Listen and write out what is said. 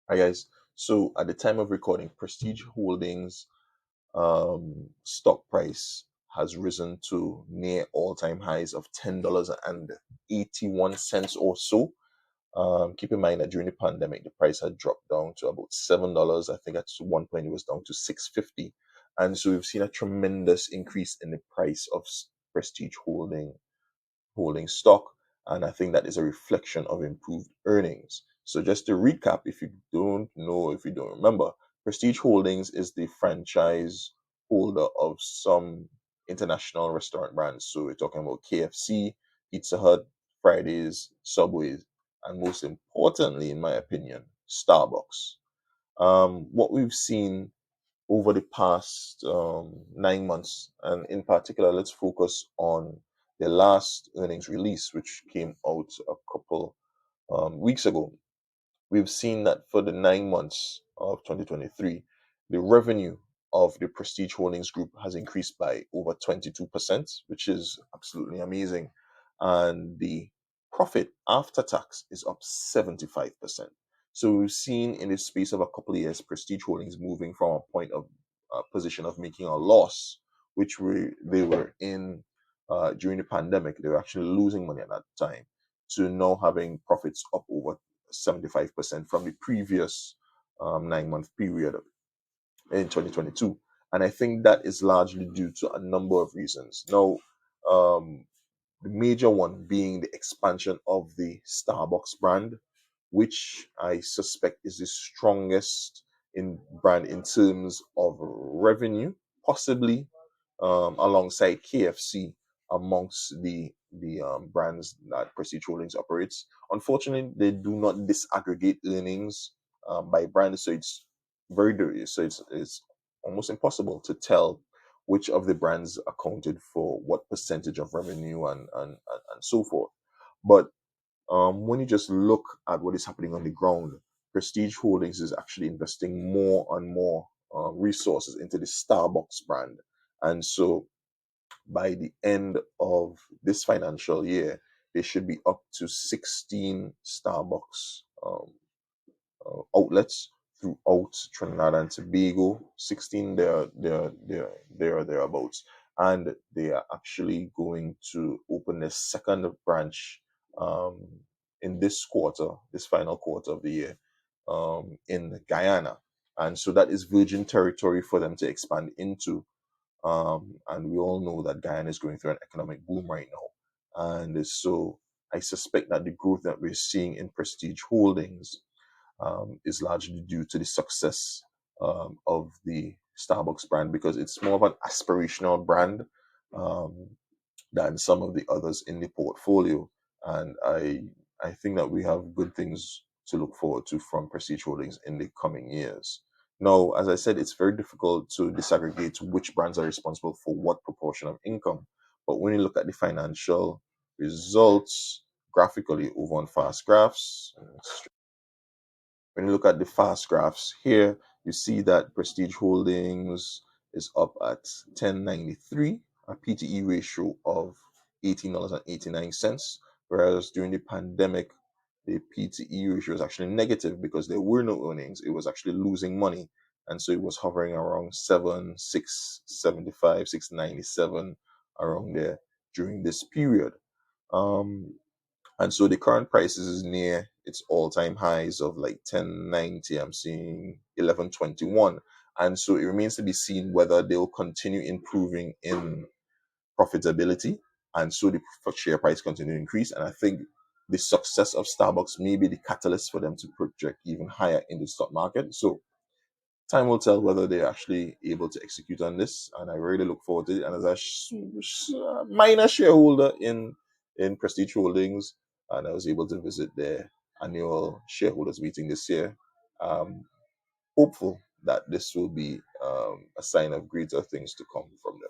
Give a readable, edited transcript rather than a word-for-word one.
Hi guys. So at the time of recording, Prestige Holdings stock price has risen to near all-time highs of $10.81 or so. Keep in mind that during the pandemic, the price had dropped down to about $7. I think at one point it was down to 6.50, and so we've seen a tremendous increase in the price of Prestige holding stock, and I think that is a reflection of improved earnings. So just to recap, if you don't know, if you don't remember, Prestige Holdings is the franchise holder of some international restaurant brands. So we're talking about KFC, Pizza Hut, Fridays, Subways, and most importantly, in my opinion, Starbucks. What we've seen over the past 9 months, and in particular, let's focus on the last earnings release, which came out a couple weeks ago. We've seen that for the 9 months of 2023, the revenue of the Prestige Holdings Group has increased by over 22%, which is absolutely amazing. And the profit after tax is up 75%. So we've seen in the space of a couple of years, Prestige Holdings moving from a point of position of making a loss, which they were in during the pandemic. They were actually losing money at that time, to now having profits up over 75% from the previous 9 month period in 2022. And I think that is largely due to a number of reasons. Now, um, the major one being the expansion of the Starbucks brand, which I suspect is the strongest in brand in terms of revenue, possibly alongside KFC amongst the brands that Prestige Holdings operates. Unfortunately, they do not disaggregate earnings by brand, so it's it's almost impossible to tell which of the brands accounted for what percentage of revenue and so forth. But when you just look at what is happening on the ground, Prestige Holdings is actually investing more and more resources into the Starbucks brand. And so by the end of this financial year, they should be up to 16 Starbucks outlets throughout Trinidad and Tobago. 16 there thereabouts, and they are actually going to open their second branch um, in this quarter, this final quarter of the year, in Guyana, and so that is virgin territory for them to expand into. And we all know that Guyana is going through an economic boom right now, and so I suspect that the growth that we're seeing in Prestige Holdings is largely due to the success of the Starbucks brand, because it's more of an aspirational brand um, than some of the others in the portfolio. And I think that we have good things to look forward to from Prestige Holdings in the coming years. Now, as I said, it's very difficult to disaggregate which brands are responsible for what proportion of income. But when you look at the financial results graphically over on Fast Graphs, when you look at the fast graphs here, you see that Prestige Holdings is up at 1093, a PTE ratio of $18.89, whereas during the pandemic, the PTE ratio was actually negative because there were no earnings. It was actually losing money. And so it was hovering around 675, 697, around there during this period. Um, and so the current prices is near its all-time highs of like 1090. I'm seeing 1121. And so it remains to be seen whether they'll continue improving in profitability. And so the share price continue to increase. And I think the success of Starbucks may be the catalyst for them to project even higher in the stock market. So time will tell whether they're actually able to execute on this, and I really look forward to it. And as a minor shareholder in Prestige Holdings, and I was able to visit their annual shareholders meeting this year, um, hopeful that this will be a sign of greater things to come from them.